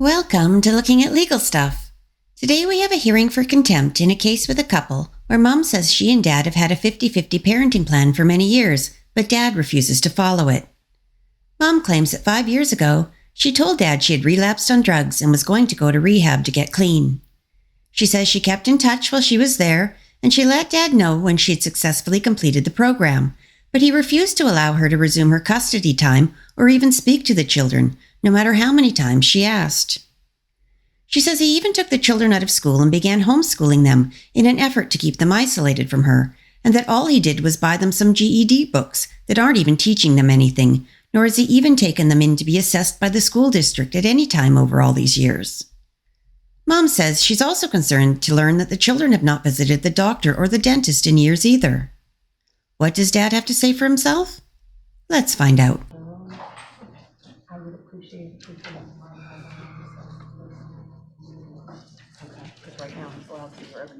Welcome to Looking at Legal Stuff. Today we have a hearing for contempt in a case with a couple where Mom says she and Dad have had a 50-50 parenting plan for many years, but Dad refuses to follow it. Mom claims that 5 years ago, she told Dad she had relapsed on drugs and was going to go to rehab to get clean. She says she kept in touch while she was there, and she let Dad know when she had successfully completed the program, but he refused to allow her to resume her custody time or even speak to the children, no matter how many times she asked. She says he even took the children out of school and began homeschooling them in an effort to keep them isolated from her, and that all he did was buy them some GED books that aren't even teaching them anything, nor has he even taken them in to be assessed by the school district at any time over all these years. Mom says she's also concerned to learn that the children have not visited the doctor or the dentist in years either. What does Dad have to say for himself? Let's find out. I would appreciate it. Okay, because right now he's allowed to work.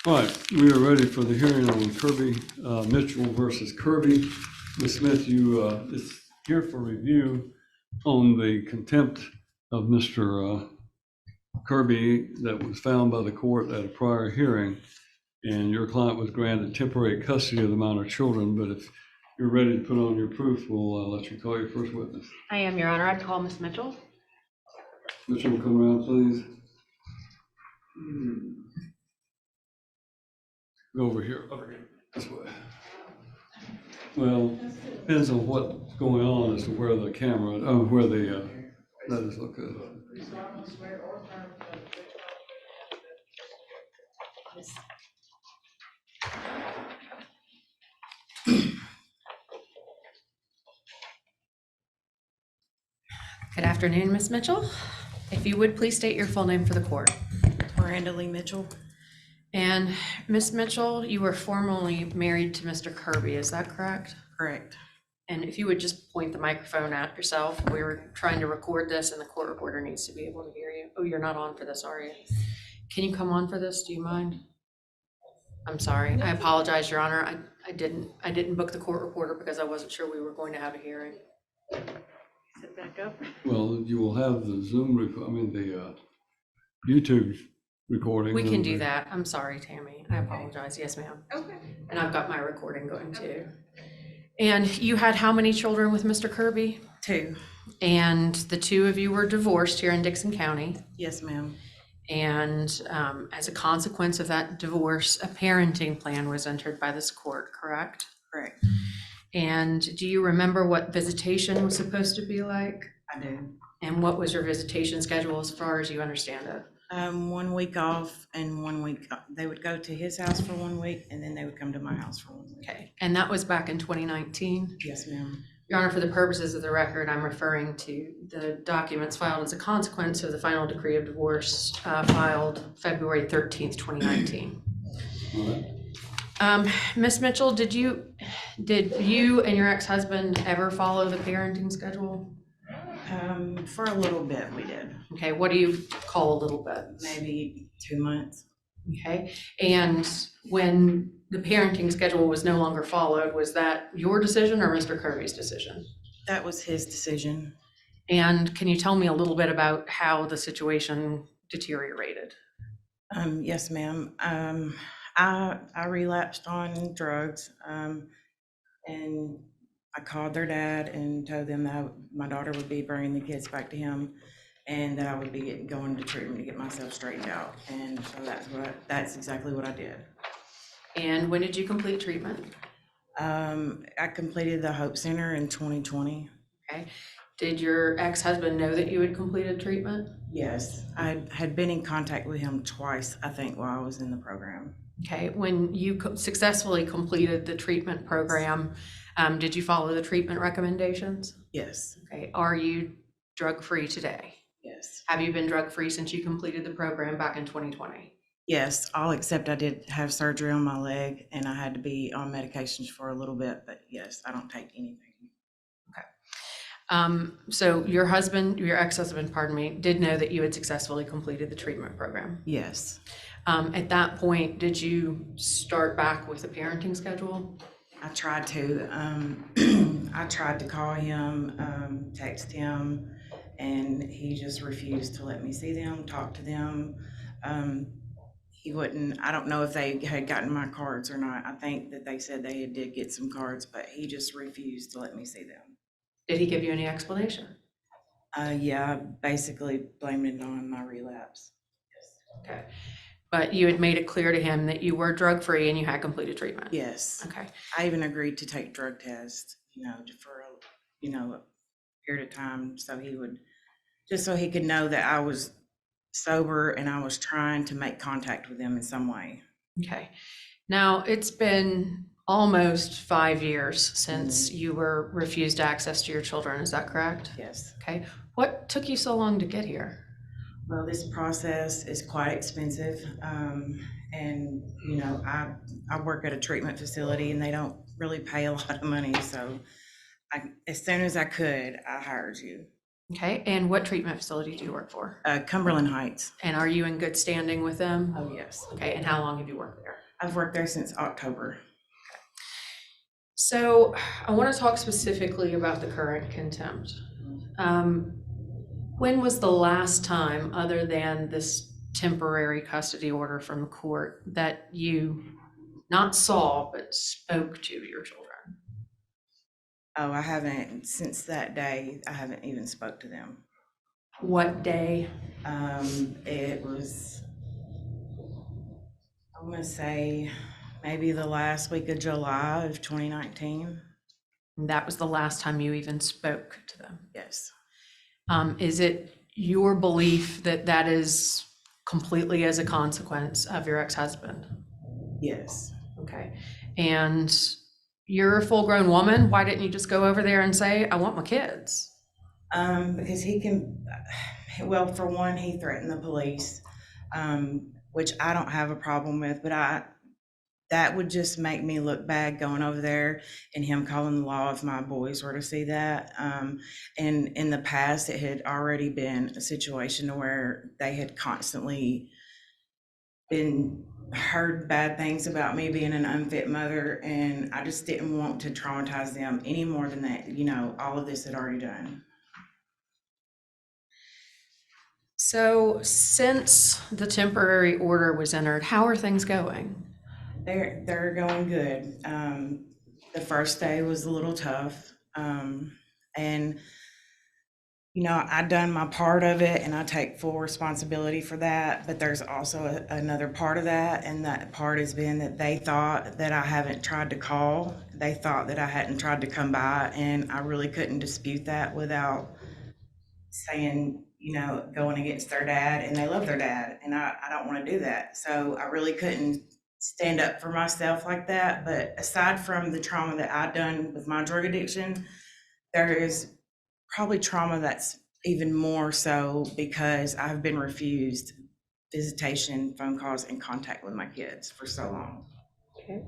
All right, we are ready for the hearing on Kirby Mitchell versus Kirby. Ms. Smith, you is here for review on the contempt of Mr. Kirby that was found by the court at a prior hearing, and your client was granted temporary custody of the minor children. But if you're ready to put on your proof, we'll let you call your first witness. I am, Your Honor. I'd call Ms. Mitchell. Mitchell, come around, please. Go over here. This way. Well, depends on what's going on as to where the camera, where the, let us look good. Good afternoon, Ms. Mitchell. If you would please state your full name for the court. Miranda Lee Mitchell. And Ms. Mitchell, you were formerly married to Mr. Kirby, is that correct? Correct. And if you would just point the microphone at yourself, we were trying to record this and the court reporter needs to be able to hear you. Oh, you're not on for this, are you? Can you come on for this? Do you mind? I'm sorry. I apologize, Your Honor. I didn't book the court reporter because I wasn't sure we were going to have a hearing. Sit back up. Well, you will have the Zoom, the YouTube recording. We can do that. I'm sorry, Tammy. I apologize. Yes, ma'am. Okay. And I've got my recording going too. And you had how many children with Mr. Kirby? 2. And the 2 of you were divorced here in Dixon County. Yes, ma'am. And as a consequence of that divorce, a parenting plan was entered by this court, correct? Correct. And do you remember what visitation was supposed to be like? I do. And what was your visitation schedule as far as you understand it? 1 week off and 1 week, they would go to his house for 1 week and then they would come to my house for 1 week. Okay, and that was back in 2019? Yes, ma'am. Your Honor, for the purposes of the record, I'm referring to the documents filed as a consequence of the final decree of divorce filed February 13th, 2019. Ms. Mitchell, did you and your ex-husband ever follow the parenting schedule? For a little bit we did. Okay, what do you call a little bit? Maybe 2 months. Okay, and when the parenting schedule was no longer followed, was that your decision or Mr. Kirby's decision? That was his decision. And can you tell me a little bit about how the situation deteriorated? Yes, ma'am. I relapsed on drugs, and I called their dad and told them that my daughter would be bringing the kids back to him and that I would be going to treatment to get myself straightened out. And so that's exactly what I did. And when did you complete treatment? I completed the Hope Center in 2020. Okay. Did your ex-husband know that you had completed treatment? Yes, I had been in contact with him twice, I think, while I was in the program. Okay, when you successfully completed the treatment program, did you follow the treatment recommendations? Yes. Okay, are you drug-free today? Yes. Have you been drug-free since you completed the program back in 2020? Yes, all except I did have surgery on my leg and I had to be on medications for a little bit, but yes, I don't take anything. So your ex-husband, pardon me, did know that you had successfully completed the treatment program. Yes. At that point, did you start back with a parenting schedule? I tried to. I tried to call him, text him, and he just refused to let me see them, talk to them. He wouldn't, I don't know if they had gotten my cards or not. I think that they said they did get some cards, but he just refused to let me see them. Did he give you any explanation? Yeah, I basically blamed it on my relapse. Okay. But you had made it clear to him that you were drug-free and you had completed treatment? Yes. Okay. I even agreed to take drug tests, for a period of time, so he could know that I was sober and I was trying to make contact with him in some way. Okay. Now, it's been almost 5 years since you were refused access to your children. Is that correct? Yes. Okay. What took you so long to get here? Well, this process is quite expensive. And, I work at a treatment facility and they don't really pay a lot of money. So as soon as I could, I hired you. Okay. And what treatment facility do you work for? Cumberland Heights. And are you in good standing with them? Oh, yes. Okay. And how long have you worked there? I've worked there since October. So I want to talk specifically about the current contempt. When was the last time, other than this temporary custody order from the court, that you not saw but spoke to your children? Oh, I haven't, since that day, I haven't even spoke to them. What day? It was, I'm gonna say, maybe the last week of July of 2019. That was the last time you even spoke to them? Yes. Is it your belief that that is completely as a consequence of your ex-husband? Yes. Okay. And you're a full-grown woman. Why didn't you just go over there and say, I want my kids? Because he can, well, for one, he threatened the police, which I don't have a problem with, but that would just make me look bad going over there and him calling the law if my boys were to see that. And in the past, it had already been a situation where they had constantly heard bad things about me being an unfit mother, and I just didn't want to traumatize them any more than that, all of this had already done. So since the temporary order was entered, how are things going? They're going good. The first day was a little tough. And, I've done my part of it and I take full responsibility for that. But there's also another part of that. And that part has been that they thought that I haven't tried to call. They thought that I hadn't tried to come by. And I really couldn't dispute that without saying, going against their dad. And they love their dad. And I don't want to do that. So I really couldn't stand up for myself like that. But aside from the trauma that I've done with my drug addiction, there is probably trauma that's even more so because I've been refused visitation, phone calls, and contact with my kids for so long. Okay.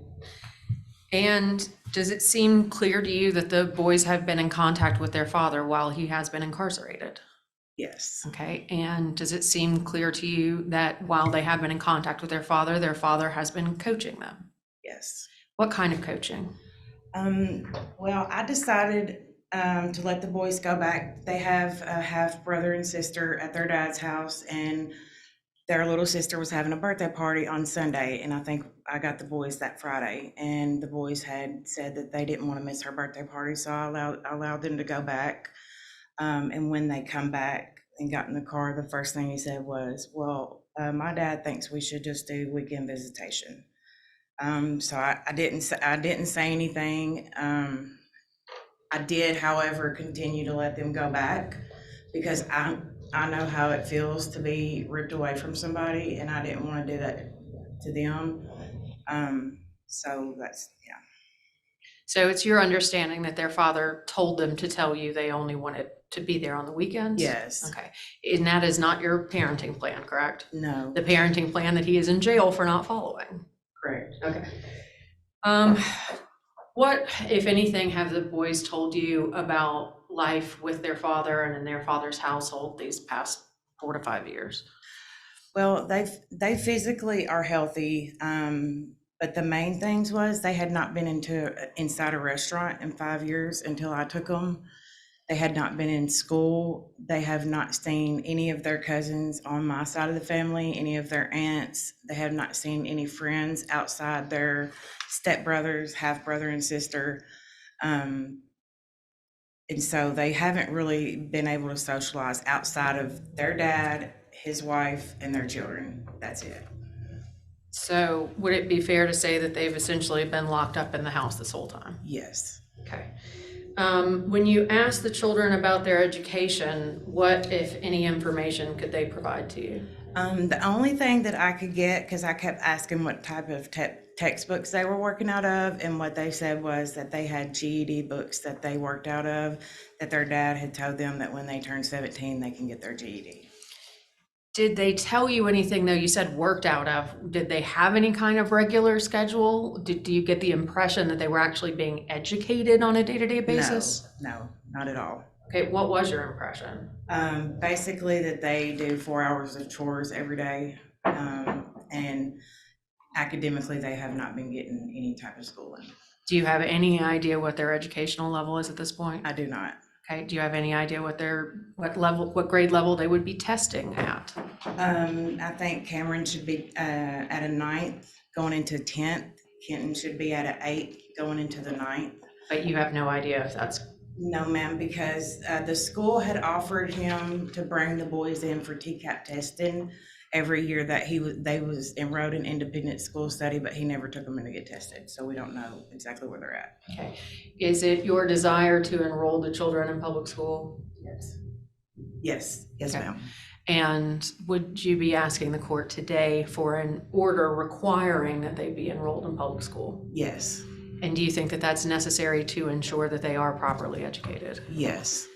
And does it seem clear to you that the boys have been in contact with their father while he has been incarcerated? Yes. Okay. And does it seem clear to you that while they have been in contact with their father has been coaching them? Yes. What kind of coaching? Well, I decided to let the boys go back. They have a half brother and sister at their dad's house, and their little sister was having a birthday party on Sunday, and I think I got the boys that Friday, and the boys had said that they didn't want to miss her birthday party, so I allowed them to go back. And when they come back and got in the car, the first thing he said was, well, my dad thinks we should just do weekend visitation. So I didn't say anything. I did, however, continue to let them go back because I know how it feels to be ripped away from somebody, and I didn't want to do that to them. So that's, yeah. So it's your understanding that their father told them to tell you they only wanted to be there on the weekends? Yes. Okay. And that is not your parenting plan, correct? No. The parenting plan that he is in jail for not following? Correct. Okay. What, if anything, have the boys told you about life with their father and in their father's household these past 4 to 5 years? Well, they physically are healthy, but the main things was they had not been inside a restaurant in 5 years until I took them. They had not been in school. They have not seen any of their cousins on my side of the family, any of their aunts. They have not seen any friends outside their stepbrothers, half brother and sister. And so they haven't really been able to socialize outside of their dad, his wife, and their children. That's it. So would it be fair to say that they've essentially been locked up in the house this whole time? Yes. Okay. When you ask the children about their education, what, if any, information could they provide to you? The only thing that I could get, because I kept asking what type of textbooks they were working out of, and what they said was that they had GED books that they worked out of, that their dad had told them that when they turned 17, they can get their GED. Did they tell you anything, though? You said worked out of. Did they have any kind of regular schedule? Do you get the impression that they were actually being educated on a day-to-day basis? No, not at all. Okay, what was your impression? Basically that they do 4 hours of chores every day, and academically they have not been getting any type of schooling. Do you have any idea what their educational level is at this point? I do not. Okay, do you have any idea what grade level they would be testing at? I think Cameron should be at a 9th going into 10th. Kenton should be at an 8th going into the 9th. But you have no idea if that's... No, ma'am, because the school had offered him to bring the boys in for TCAP testing every year that they was enrolled in independent school study, but he never took them in to get tested. So we don't know exactly where they're at. Okay. Is it your desire to enroll the children in public school? Yes. Yes, Okay. ma'am. And would you be asking the court today for an order requiring that they be enrolled in public school? Yes. And do you think that that's necessary to ensure that they are properly educated? Yes.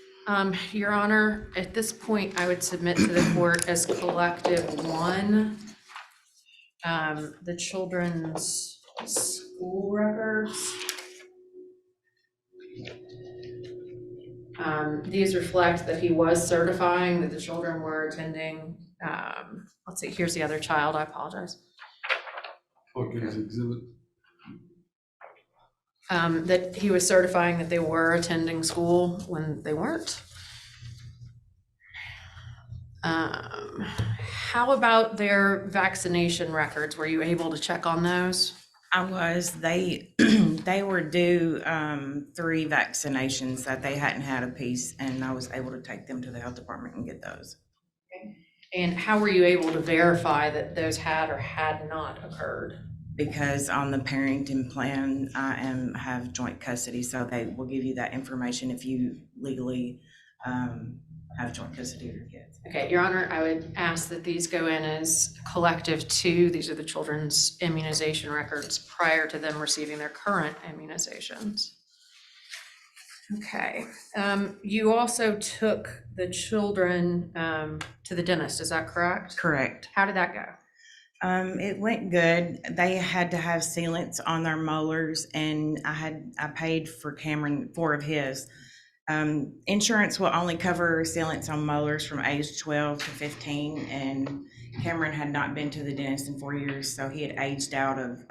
Your Honor, at this point, I would submit to the court as collective 1, the children's school records. These reflect that he was certifying that the children were attending, let's see, here's the other child, I apologize. Okay, exhibit. That he was certifying that they were attending school when they weren't. How about their vaccination records? Were you able to check on those? I was. They were due 3 vaccinations that they hadn't had a piece, and I was able to take them to the health department and get those. Okay. And how were you able to verify that those had or had not occurred? Because on the parenting plan, I have joint custody, so they will give you that information if you legally have joint custody of your kids. Okay, Your Honor, I would ask that these go in as collective 2. These are the children's immunization records prior to them receiving their current immunizations. Okay, you also took the children to the dentist, is that correct? Correct. How did that go? It went good. They had to have sealants on their molars, and I paid for Cameron 4 of his. Insurance will only cover sealants on molars from age 12 to 15, and Cameron had not been to the dentist in 4 years, so he had aged out of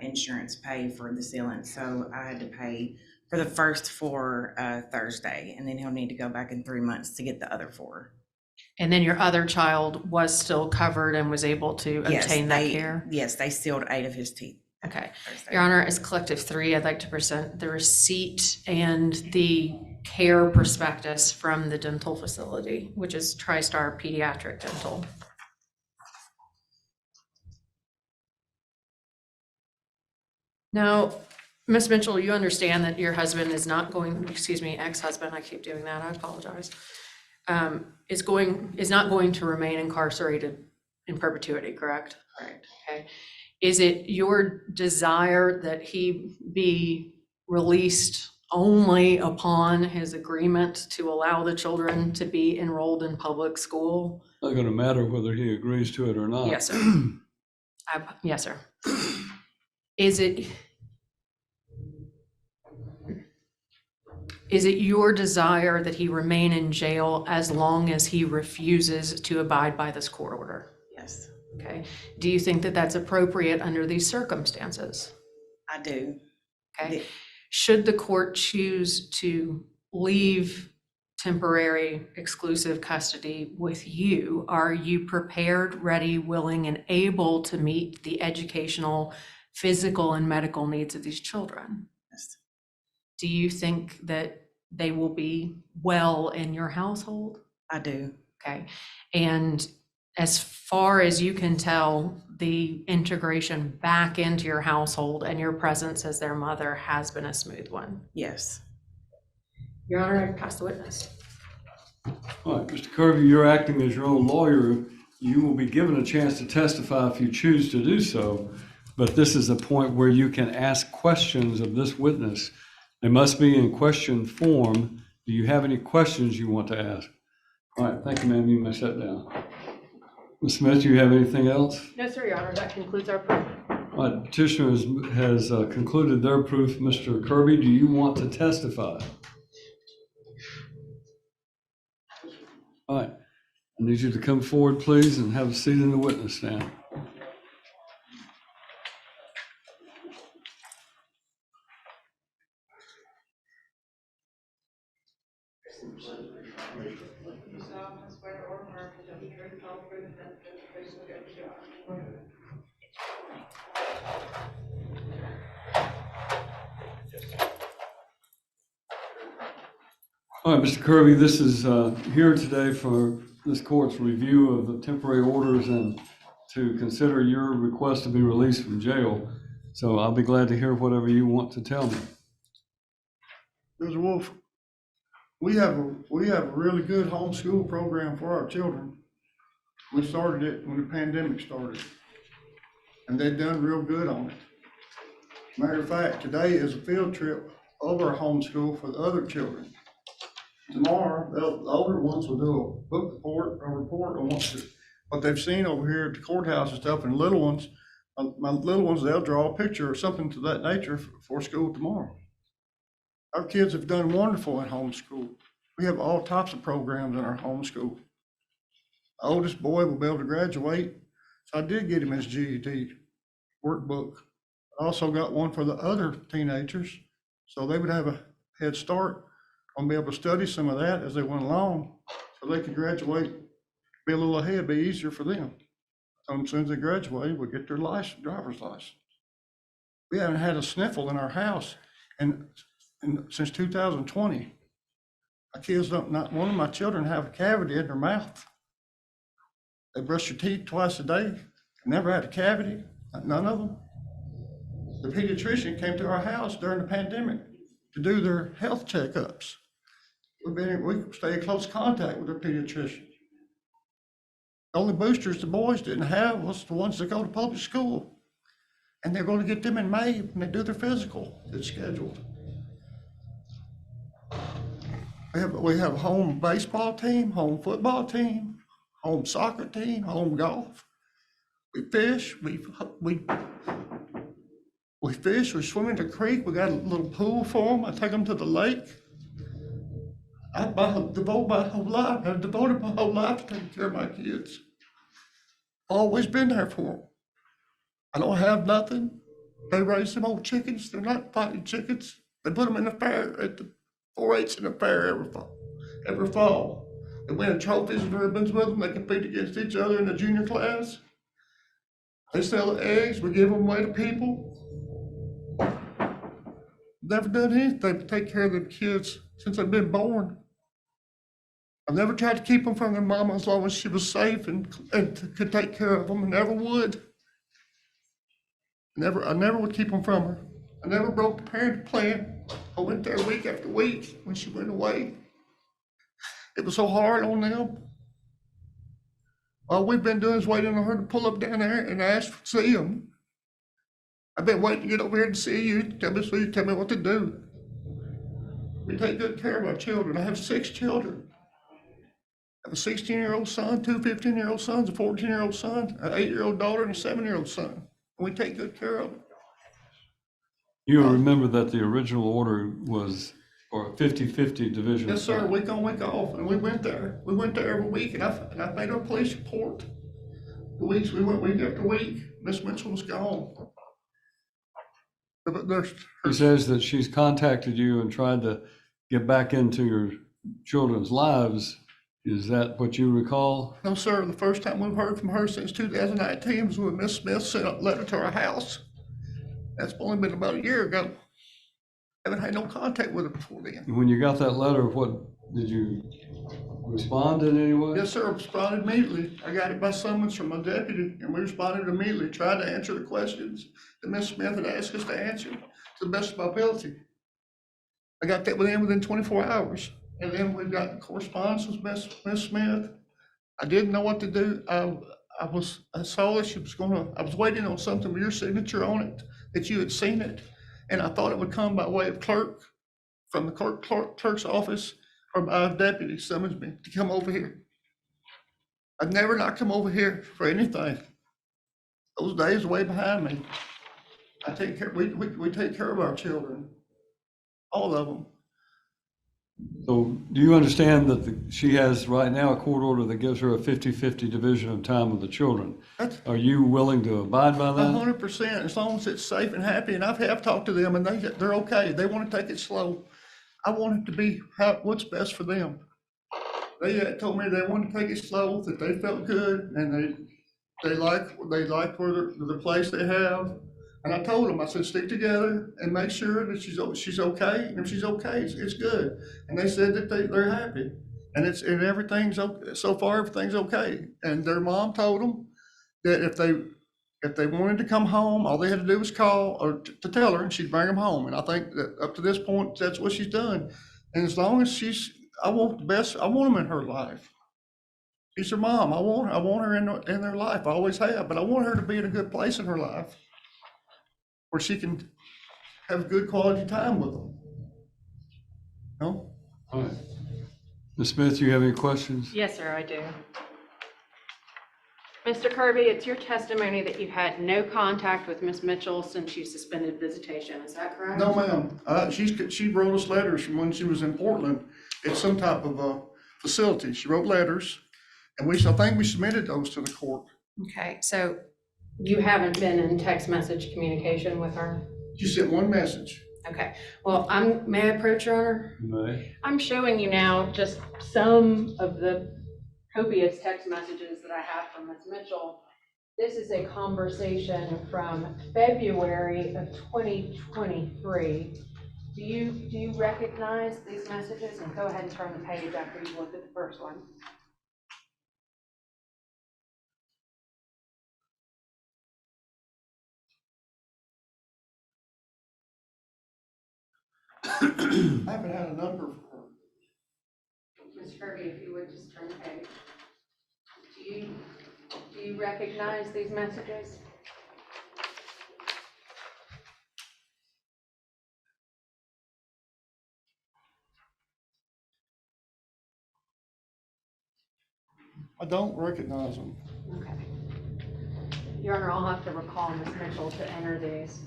insurance pay for the sealants. So I had to pay for the first 4 Thursday, and then he'll need to go back in 3 months to get the other 4. And then your other child was still covered and was able to obtain that care? Yes, they sealed 8 of his teeth. Okay. Thursday. Your Honor, as collective 3, I'd like to present the receipt and the care prospectus from the dental facility, which is TriStar Pediatric Dental. Now, Ms. Mitchell, you understand that your husband is not going, ex-husband, I keep doing that, I apologize, is not going to remain incarcerated in perpetuity, correct? Correct. Okay. Is it your desire that he be released only upon his agreement to allow the children to be enrolled in public school? Not going to matter whether he agrees to it or not. Yes, sir. Yes, sir. Is it your desire that he remain in jail as long as he refuses to abide by this court order? Yes, Okay. Do you think that that's appropriate under these circumstances? I do. Okay. Should the court choose to leave temporary exclusive custody with you, are you prepared, ready, willing, and able to meet the educational, physical, and medical needs of these children? Yes, Do you think that they will be well in your household? I do. Okay. And as far as you can tell, the integration back into your household and your presence as their mother has been a smooth one. Yes. Your Honor, I pass the witness. All right, Mr. Kirby, you're acting as your own lawyer. You will be given a chance to testify if you choose to do so, but this is a point where you can ask questions of this witness. They must be in question form. Do you have any questions you want to ask? All right, thank you, ma'am. You may sit down. Ms. Smith, do you have anything else? No, sir, Your Honor, that concludes our proof. All right, petitioner has concluded their proof. Mr. Kirby, do you want to testify? All right, I need you to come forward, please, and have a seat in the witness stand. All right, Mr. Kirby, this is here today for this court's review of the temporary orders and to consider your request to be released from jail. So I'll be glad to hear whatever you want to tell me. Mr. Wolf, we have a really good homeschool program for our children. We started it when the pandemic started, and they've done real good on it. Matter of fact, today is a field trip of our homeschool for the other children. Tomorrow, the older ones will do a book report, on what they've seen over here at the courthouse and stuff, and little ones, my little ones, they'll draw a picture or something to that nature for school tomorrow. Our kids have done wonderful in homeschool. We have all types of programs in our homeschool. The oldest boy will be able to graduate, so I did get him his GED workbook. I also got one for the other teenagers, so they would have a head start on being able to study some of that as they went along, so they could graduate, be a little ahead, be easier for them. So as soon as they graduate, we'll get their license, driver's license. We haven't had a sniffle in our house since 2020. My kids not one of my children have a cavity in their mouth. They brush their teeth twice a day, never had a cavity, none of them. The pediatrician came to our house during the pandemic to do their health checkups. We stay in close contact with their pediatrician. The only boosters the boys didn't have was the ones that go to public school. And they're going to get them in May when they do their physical that's scheduled. We have a home baseball team, home football team, home soccer team, home golf. We fish, we fish, we swim in the creek. We got a little pool for them. I take them to the lake. I've devoted my whole life to taking care of my kids. Always been there for them. I don't have nothing. They raise them old chickens. They're not fighting chickens. They put them in the fair at the 4-H in the fair every fall. They win trophies and ribbons with them. They compete against each other in the junior class. They sell the eggs. We give them away to people. Never done anything to take care of the kids since they've been born. I've never tried to keep them from their mama as long as she was safe and could take care of them, and never would. I never would keep them from her. I never broke the parent plan. I went there week after week when she went away. It was so hard on them. All we've been doing is waiting on her to pull up down there and ask to see them. I've been waiting to get over here to see you, tell me what to do. We take good care of our children. I have 6 children. I have a 16-year-old son, 2 15-year-old sons, a 14-year-old son, an 8-year-old daughter, and a 7-year-old son. And we take good care of them. You remember that the original order was for a 50-50 division? Yes, of sir, time? week on, week off, and we went there. We went there every week, and I made a police report. The weeks we went week after week, Miss Mitchell was gone. But there's, She says that she's contacted you and tried to get back into your children's lives. Is that what you recall? no, sir, the first time we've heard from her since 2019 was when Miss Smith sent a letter to our house. That's only been about a year ago. Haven't had no contact with her before then. When you got that letter, what, did you respond in any way? Yes, sir, responded immediately. I got it by summons from my deputy, and we responded immediately, tried to answer the questions that Miss Smith had asked us to answer to the best of my ability. I got that within 24 hours, and then we got correspondence with Miss Smith. I didn't know what to do. I saw that she was I was waiting on something with your signature on it, that you had seen it, and I thought it would come by way of clerk, from the clerk's office, or by a deputy summons me to come over here. I've never not come over here for anything. Those days are way behind me. I take care, we take care of our children, all of them. So do you understand that she has right now a court order that gives her a 50-50 division of time with the children? That's Are you willing to abide by that? 100%, as long as it's safe and happy, and I've talked to them, and they're okay. They want to take it slow. I want it to be what's best for them. They told me they wanted to take it slow, that they felt good, and they like where the place they have. And I told them, I said, stick together and make sure that she's okay. And if she's okay, it's good. And they said that they're happy, and everything's okay. So far, everything's okay. And their mom told them that if they wanted to come home, all they had to do was call or to tell her, and she'd bring them home. And I think that up to this point, that's what she's done. And as long as I want the best. I want them in her life. She's her mom. I want her in their life. I always have, but I want her to be in a good place in her life where she can have good quality time with them. No? All right. Ms. Smith, you have any questions? Yes, sir, I do. Mr. Kirby, it's your testimony that you've had no contact with Miss Mitchell since you suspended visitation. Is that correct? No, ma'am. She wrote us letters from when she was in Portland at some type of facility. She wrote letters, and I think we submitted those to the court. Okay, so you haven't been in text message communication with her? She sent one message. Okay, well, may I approach, Your Honor? May. I'm showing you now just some of the copious text messages that I have from Ms. Mitchell. This is a conversation from February of 2023. Do you recognize these messages? And go ahead and turn the page after you look at the first one. I haven't had a number for her. Ms. Kirby, if you would just turn the page. Do you recognize these messages? I don't recognize them. Okay. Your Honor, I'll have to recall Ms. Mitchell to enter these.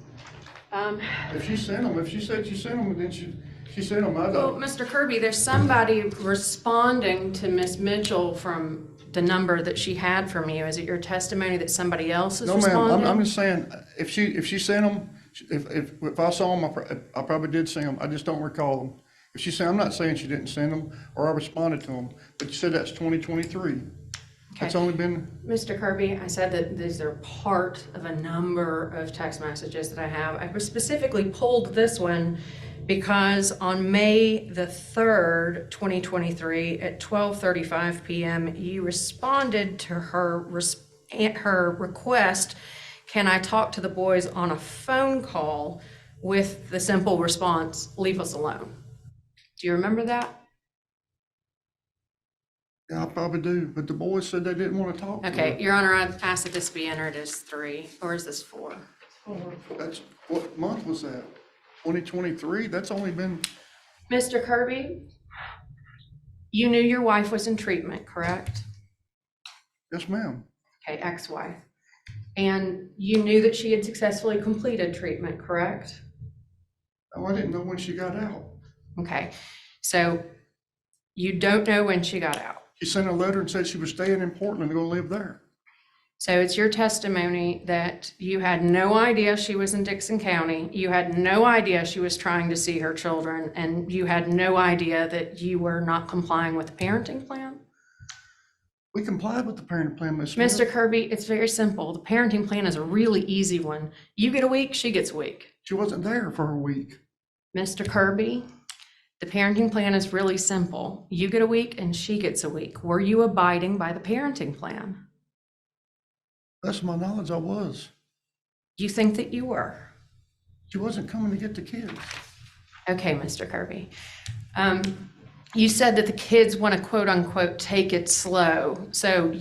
If she sent them, if she said she sent them, then she sent them. I Well, don't. Mr. Kirby, there's somebody responding to Ms. Mitchell from the number that she had from you. Is it your testimony that somebody else is No, responding? ma'am, I'm just saying, if she sent them, if I saw them, I probably did see them. I just don't recall them. If she said, I'm not saying she didn't send them or I responded to them, but you said that's 2023. That's Okay. only been, Mr. Kirby, I said that these are part of a number of text messages that I have. I specifically pulled this one because on May the 3rd, 2023, at 12:35 p.m., you responded to her request, can I talk to the boys on a phone call, with the simple response, leave us alone. Do you remember that? yeah, I probably do, but the boys said they didn't want to talk to her. Okay, Your Honor, I've asked that this be entered as 3, or is this 4? That's, what month was that? 2023? That's only been, Mr. Kirby, you knew your wife was in treatment, correct? yes, ma'am. Okay, ex-wife. And you knew that she had successfully completed treatment, correct? Oh, I didn't know when she got out. Okay, so you don't know when she got out. She sent a letter and said she was staying in Portland to go live there. So it's your testimony that you had no idea she was in Dixon County, you had no idea she was trying to see her children, and you had no idea that you were not complying with the parenting plan? We complied with the parenting plan, Ms. Smith. Mr. Kirby, it's very simple. The parenting plan is a really easy one. You get a week, she gets a week. She wasn't there for a week. Mr. Kirby, the parenting plan is really simple. You get a week and she gets a week. Were you abiding by the parenting plan? That's my knowledge, I was. You think that you were? She wasn't coming to get the kids. Okay, Mr. Kirby. You said that the kids want to quote unquote take it slow. So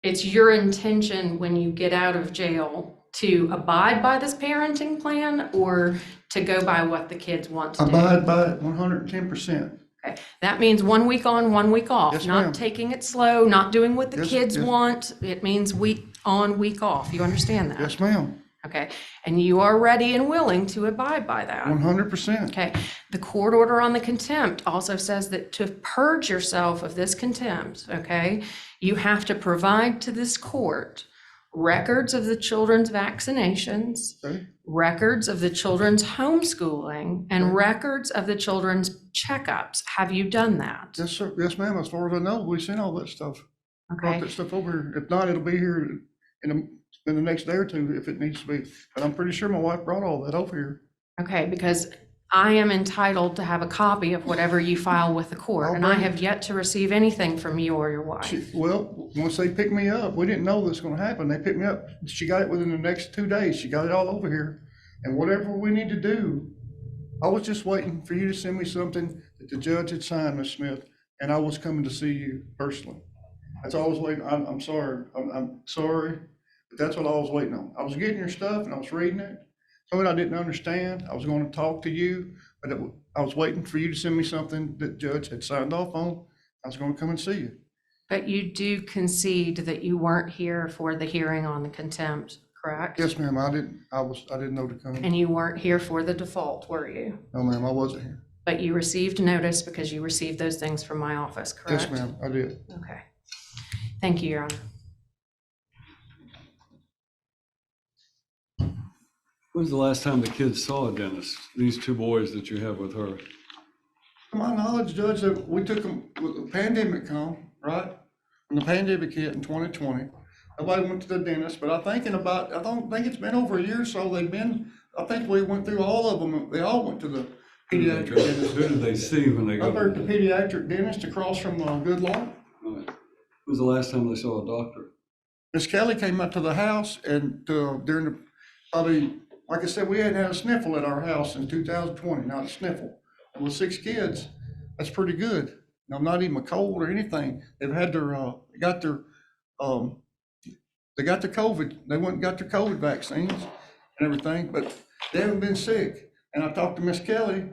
it's your intention when you get out of jail to abide by this parenting plan or to go by what the kids want to do? Abide by it 110%. Okay, that means 1 week on, 1 week off, Yes, not ma'am. taking it slow, not doing what the Yes, kids yes. want. It means week on, week off. You understand that? Yes, ma'am. Okay, and you are ready and willing to abide by that. 100%. Okay, the court order on the contempt also says that to purge yourself of this contempt, okay, you have to provide to this court records of the children's vaccinations, Okay. records of the children's homeschooling, and records of the children's checkups. Have you done that? Yes, sir. Yes, ma'am. As far as I know, we sent all that stuff. Brought Okay, that stuff over here. If not, it'll be here in the next day or two if it needs to be. But I'm pretty sure my wife brought all that over here. okay, because I am entitled to have a copy of whatever you file with the court, and I have yet to receive anything from you or your wife. Well, once they picked me up, we didn't know this was gonna happen. They picked me up. She got it within the next 2 days. She got it all over here. And whatever we need to do, I was just waiting for you to send me something that the judge had signed, Ms. Smith, and I was coming to see you personally. That's all I was waiting. I'm sorry. I'm sorry, but that's what I was waiting on. I was getting your stuff and I was reading it. Something I didn't understand. I was going to talk to you, but I was waiting for you to send me something that judge had signed off on. I was going to come and see you. But you do concede that you weren't here for the hearing on the contempt, correct? Yes, ma'am. I didn't know to come. And you weren't here for the default, were you? No, ma'am, I wasn't here. But you received notice because you received those things from my office, correct? Yes, ma'am, I did. Okay. Thank you, Your Honor. When's the last time the kids saw a dentist? These two boys that you have with her? To my knowledge, Judge, that we took them, with the pandemic come, right? When the pandemic hit in 2020, nobody went to the dentist, but I don't think it's been over a year or so. I think we went through all of them. They all went to the pediatric dentist. Who did they see when they got Up there at the pediatric dentist across from Good Lord. Right. When's the last time they saw a doctor? Miss Kelly came up to the house and during the, probably, like I said, we hadn't had a sniffle at our house in 2020, not a sniffle. And with 6 kids, that's pretty good. Now, not even a cold or anything. They've had they got their COVID, they went and got their COVID vaccines and everything, but they haven't been sick. And I talked to Miss Kelly,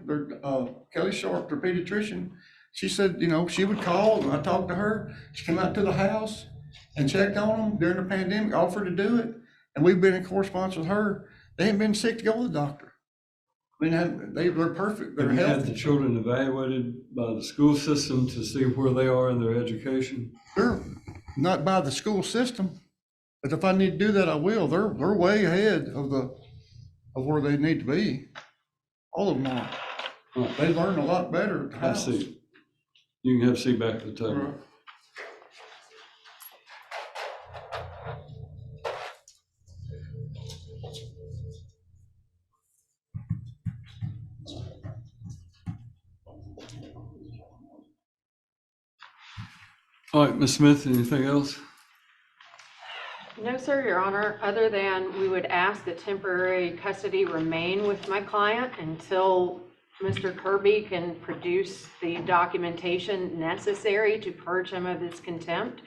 Kelly Sharp, their pediatrician. She said, she would call and I talked to her. She came out to the house and checked on them during the pandemic, offered to do it. And we've been in correspondence with her. They ain't been sick to go to the doctor. I mean, they're perfect. They're Have you had healthy. the children evaluated by the school system to see where they are in their education? Sure, not by the school system, but if I need to do that, I will. They're way ahead of where they need to be. All of them are. Right. They learn a lot better at the I house. see. You can have a seat back at the table. Right. All right, Ms. Smith, anything else? No, sir, Your Honor, other than we would ask that temporary custody remain with my client until Mr. Kirby can produce the documentation necessary to purge him of his contempt.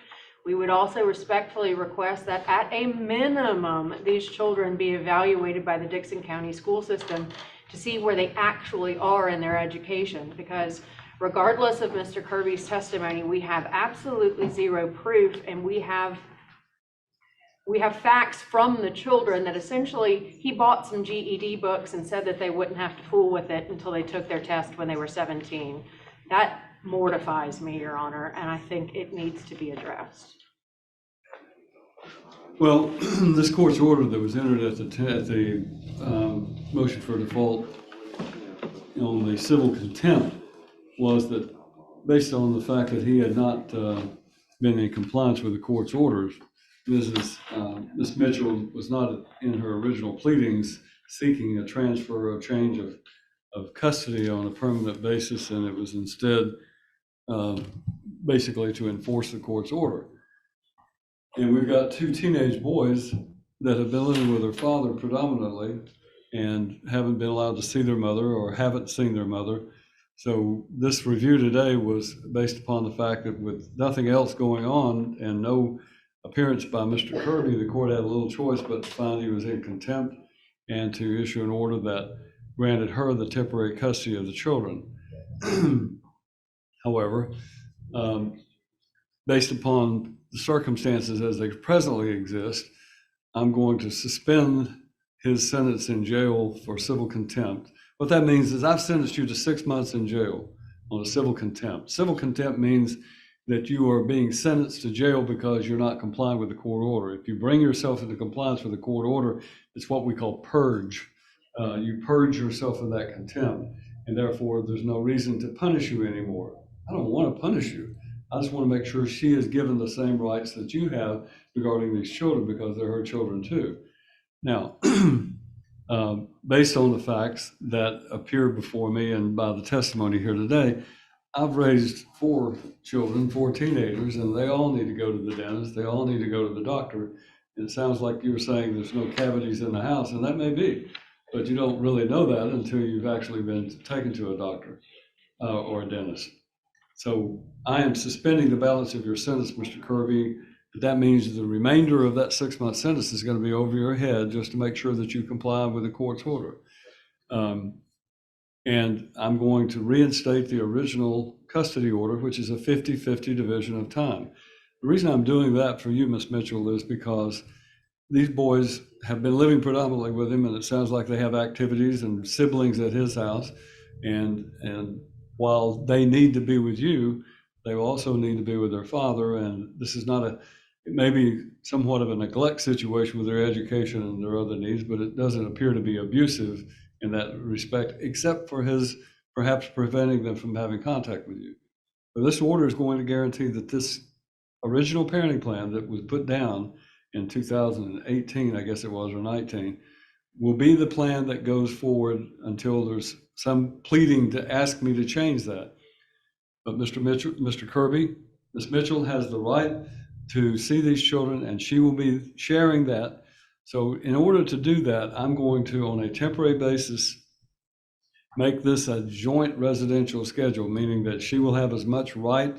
We would also respectfully request that at a minimum, these children be evaluated by the Dixon County school system to see where they actually are in their education, because regardless of Mr. Kirby's testimony, we have absolutely zero proof, and we have We have facts from the children that essentially he bought some GED books and said that they wouldn't have to fool with it until they took their test when they were 17. That mortifies me, Your Honor, and I think it needs to be addressed. Well, this court's order that was entered at the motion for default on the civil contempt was that based on the fact that he had not been in compliance with the court's orders, Ms. Mitchell was not in her original pleadings seeking a transfer or change of custody on a permanent basis, and it was instead basically to enforce the court's order. And we've got two teenage boys that have been living with their father predominantly and haven't been allowed to see their mother or haven't seen their mother. So this review today was based upon the fact that with nothing else going on and no appearance by Mr. Kirby, the court had a little choice but to find he was in contempt and to issue an order that granted her the temporary custody of the children. However, based upon the circumstances as they presently exist, I'm going to suspend his sentence in jail for civil contempt. What that means is I've sentenced you to 6 months in jail on a civil contempt. Civil contempt means that you are being sentenced to jail because you're not complying with the court order. If you bring yourself into compliance with the court order, it's what we call purge. You purge yourself of that contempt, and therefore there's no reason to punish you anymore. I don't want to punish you. I just want to make sure she is given the same rights that you have regarding these children because they're her children too. Now, based on the facts that appear before me and by the testimony here today, I've raised 4 children, 4 teenagers, and they all need to go to the dentist. They all need to go to the doctor. It sounds like you were saying there's no cavities in the house, and that may be, but you don't really know that until you've actually been taken to a doctor or a dentist. So I am suspending the balance of your sentence, Mr. Kirby. That means the remainder of that 6-month sentence is going to be over your head just to make sure that you comply with the court's order. And I'm going to reinstate the original custody order, which is a 50-50 division of time. The reason I'm doing that for you, Ms. Mitchell, is because these boys have been living predominantly with him, and it sounds like they have activities and siblings at his house. And while they need to be with you, they also need to be with their father. And this is not it may be somewhat of a neglect situation with their education and their other needs, but it doesn't appear to be abusive in that respect, except for his perhaps preventing them from having contact with you. So this order is going to guarantee that this original parenting plan that was put down in 2018, I guess it was, or 19, will be the plan that goes forward until there's some pleading to ask me to change that. But Mr. Kirby, Ms. Mitchell has the right to see these children, and she will be sharing that. So in order to do that, I'm going to, on a temporary basis, make this a joint residential schedule, meaning that she will have as much right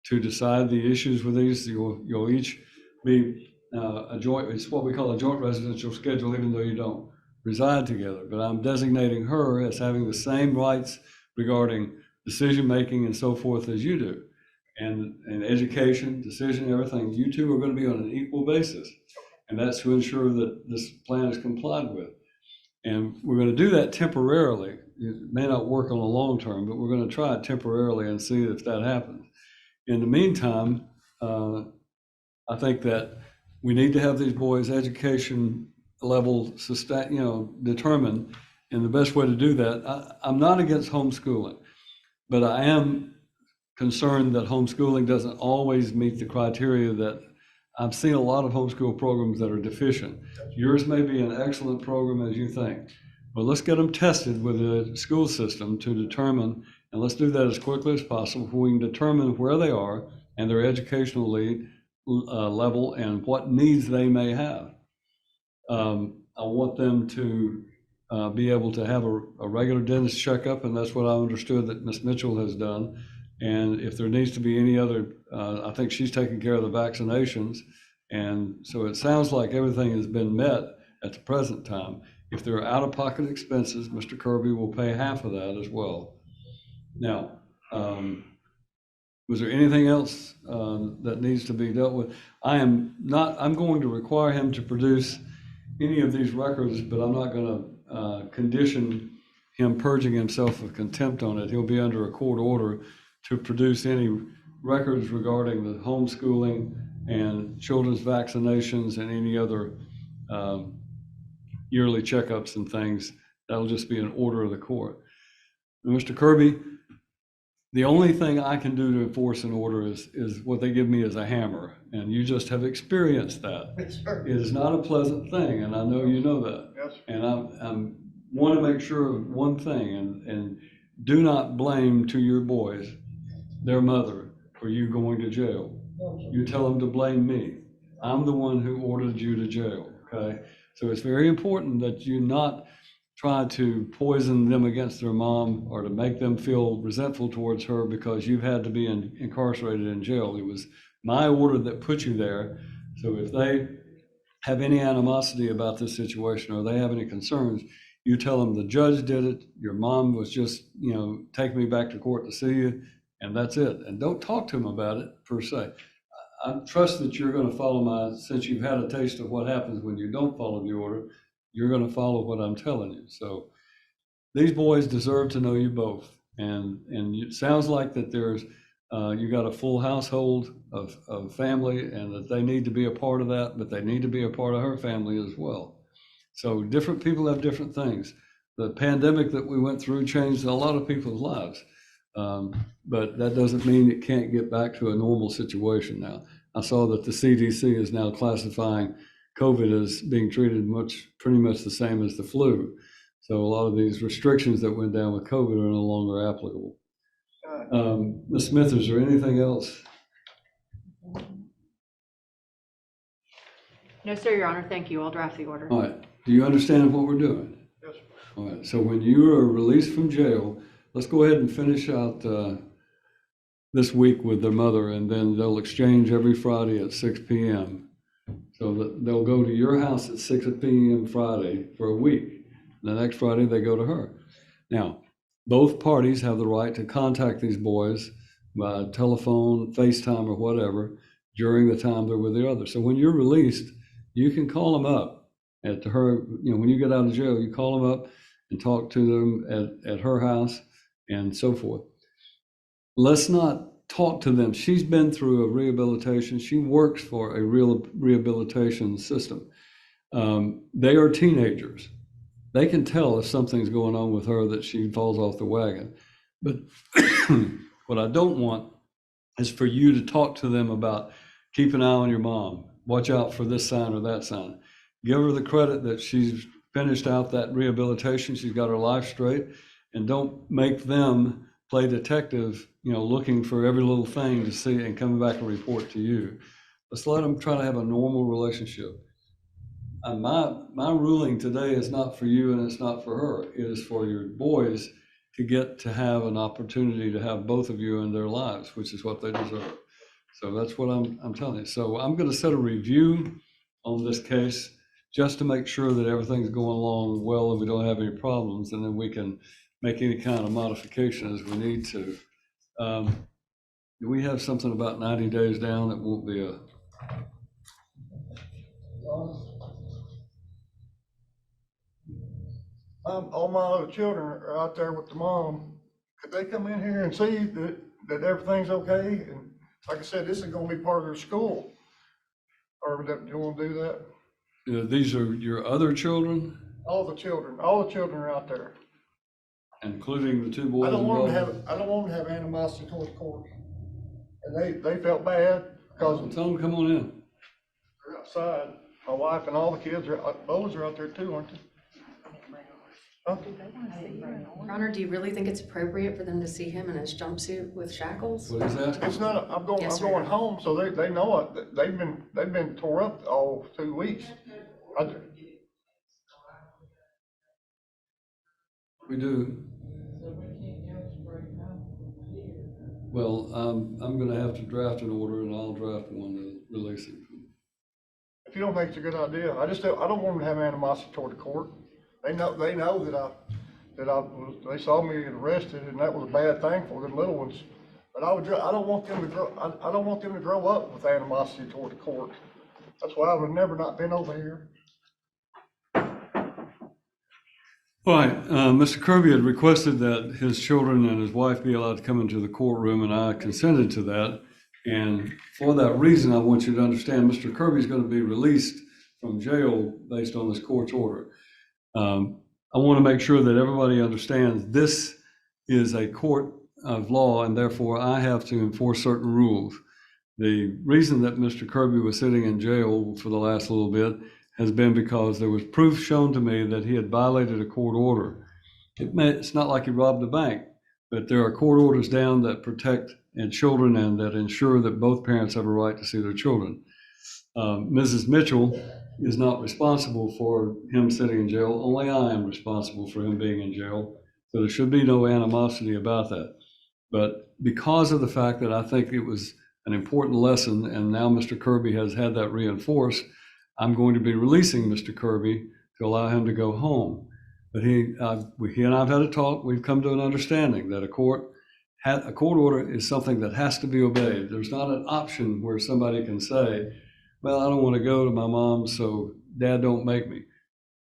to decide the issues with these. You'll each be a joint, it's what we call a joint residential schedule, even though you don't reside together. But I'm designating her as having the same rights regarding decision-making and so forth as you do. And education, decision, everything, you two are going to be on an equal basis. And that's to ensure that this plan is complied with. And we're going to do that temporarily. It may not work on the long term, but we're going to try it temporarily and see if that happens. In the meantime, I think that we need to have these boys' education level determined. And the best way to do that, I'm not against homeschooling, but I am concerned that homeschooling doesn't always meet the criteria that I've seen a lot of homeschool programs that are deficient. Yours may be an excellent program as you think, but let's get them tested with the school system to determine, and let's do that as quickly as possible, so we can determine where they are and their educational level and what needs they may have. I want them to be able to have a regular dentist checkup, and that's what I understood that Ms. Mitchell has done. And if there needs to be any other, I think she's taking care of the vaccinations. And so it sounds like everything has been met at the present time. If there are out-of-pocket expenses, Mr. Kirby will pay half of that as well. Now, Was there anything else that needs to be dealt with? I'm going to require him to produce any of these records, but I'm not going to condition him purging himself of contempt on it. He'll be under a court order to produce any records regarding the homeschooling and children's vaccinations and any other yearly checkups and things. That'll just be an order of the court. And Mr. Kirby, the only thing I can do to enforce an order is what they give me as a hammer, and you just have experienced that. Yes, sir. It is not a pleasant thing, and I know you know that. Yes. And I'm want to make sure of one thing, and do not blame to your boys their mother for you going to jail. You tell them to blame me. I'm the one who ordered you to jail, okay? So it's very important that you not try to poison them against their mom or to make them feel resentful towards her because you've had to be incarcerated in jail. It was my order that put you there. So if they have any animosity about this situation or they have any concerns, you tell them the judge did it, your mom was just, take me back to court to see you, and that's it. And don't talk to them about it per se. I trust that you're going to follow since you've had a taste of what happens when you don't follow the order, you're going to follow what I'm telling you. So these boys deserve to know you both. And it sounds like that there's, you got a full household of family and that they need to be a part of that, but they need to be a part of her family as well. So different people have different things. The pandemic that we went through changed a lot of people's lives. But that doesn't mean it can't get back to a normal situation now. I saw that the CDC is now classifying COVID as being treated pretty much the same as the flu. So a lot of these restrictions that went down with COVID are no longer applicable. Ms. Smith, is there anything else? No, sir, Your Honor. Thank you. I'll draft the order. All right. Do you understand what we're doing? Yes. All right. So when you are released from jail, let's go ahead and finish out this week with their mother, and then they'll exchange every Friday at 6 p.m. So that they'll go to your house at 6 p.m. Friday for a week. The next Friday, they go to her. Now, both parties have the right to contact these boys by telephone, FaceTime, or whatever during the time they're with the other. So when you're released, you can call them up at her, when you get out of jail, you call them up and talk to them at her house and so forth. Let's not talk to them. She's been through a rehabilitation. She works for a real rehabilitation system. They are teenagers. They can tell if something's going on with her that she falls off the wagon. But what I don't want is for you to talk to them about keep an eye on your mom, watch out for this sign or that sign. Give her the credit that she's finished out that rehabilitation, she's got her life straight, and don't make them play detective, looking for every little thing to see and coming back and report to you. Let's let them try to have a normal relationship. And my ruling today is not for you and it's not for her. It is for your boys to get to have an opportunity to have both of you in their lives, which is what they deserve. So that's what I'm telling you. So I'm going to set a review on this case just to make sure that everything's going along well and we don't have any problems, and then we can make any kind of modification as we need to. Do we have something about 90 days down that won't be a... All my other children are out there with the mom. Could they come in here and see that everything's okay? And like I said, this is gonna be part of their school. Or do you wanna do that? These are your other children, All the children are out there. including the two boys I don't want involved? to have animosity towards court. And they felt bad because Tell them come on in. they're outside. My wife and all the kids boys are out there too, aren't they? Huh? Your Honor, do you really think it's appropriate for them to see him in his jumpsuit with shackles? What he's asking? It's not, Yes, I'm sir. going home, so they know it. They've been tore up all 2 weeks. We do. Well, I'm gonna have to draft an order, and I'll draft one to release it. If you don't think it's a good idea, I don't want them to have animosity toward the court. They know that they saw me get arrested, and that was a bad thing for them little ones. But But I don't want them to grow, I don't want them to grow up with animosity toward the court. That's why I've never not been over here. All right, Mr. Kirby had requested that his children and his wife be allowed to come into the courtroom, and I consented to that. And for that reason, I want you to understand, Mr. Kirby is going to be released from jail based on this court's order. I want to make sure that everybody understands this is a court of law, and therefore I have to enforce certain rules. The reason that Mr. Kirby was sitting in jail for the last little bit has been because there was proof shown to me that he had violated a court order. It's not like he robbed a bank, but there are court orders down that protect children and that ensure that both parents have a right to see their children. Mrs. Mitchell is not responsible for him sitting in jail. Only I am responsible for him being in jail. So there should be no animosity about that. But because of the fact that I think it was an important lesson, and now Mr. Kirby has had that reinforced, I'm going to be releasing Mr. Kirby to allow him to go home. But he and I've had a talk. We've come to an understanding that a court order is something that has to be obeyed. There's not an option where somebody can say, well, I don't want to go to my mom, so Dad don't make me.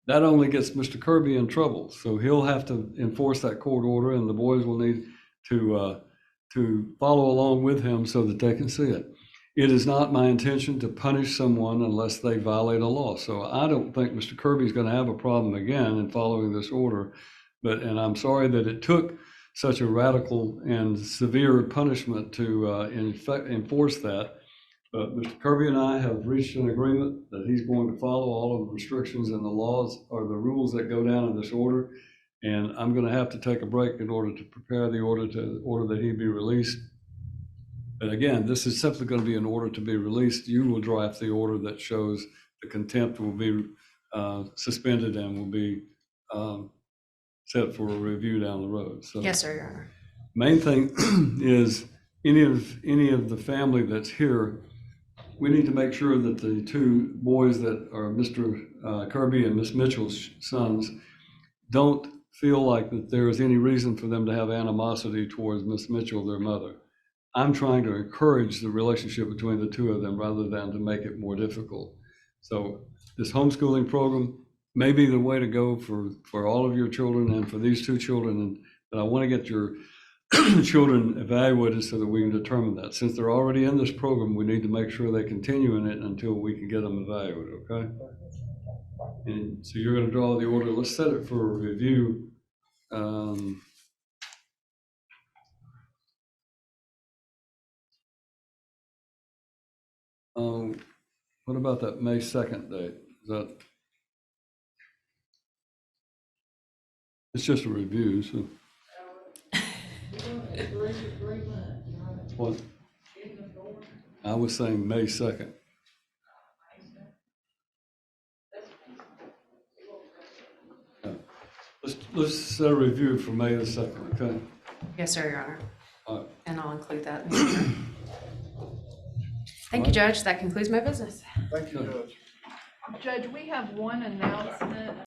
That only gets Mr. Kirby in trouble. So he'll have to enforce that court order, and the boys will need to follow along with him so that they can see it. It is not my intention to punish someone unless they violate a law. So I don't think Mr. Kirby is going to have a problem again in following this order. And I'm sorry that it took such a radical and severe punishment to enforce that. But Mr. Kirby and I have reached an agreement that he's going to follow all of the restrictions and the laws or the rules that go down in this order. And I'm going to have to take a break in order to prepare the order that he be released. But again, this is simply going to be an order to be released. You will draft the order that shows the contempt will be suspended and will be set for a review down the road. So Yes, sir, Your Honor. main thing is any of the family that's here, we need to make sure that the two boys that are Mr. Kirby and Miss Mitchell's sons don't feel like that there is any reason for them to have animosity towards Miss Mitchell, their mother. I'm trying to encourage the relationship between the two of them rather than to make it more difficult. So this homeschooling program may be the way to go for all of your children and for these two children. But I want to get your children evaluated so that we can determine that. Since they're already in this program, we need to make sure they continue in it until we can get them evaluated, okay? And so you're going to draw the order. Let's set it for a review. What about that May 2nd date? Is that? It's just a review, so. What? I was saying May 2nd. Yeah. Let's set a review for May the 2nd, okay? Yes, sir, Your Honor. All right. And I'll include that in the order. Thank you, Judge. That concludes my business. Thank you, Judge. Judge, we have one announcement.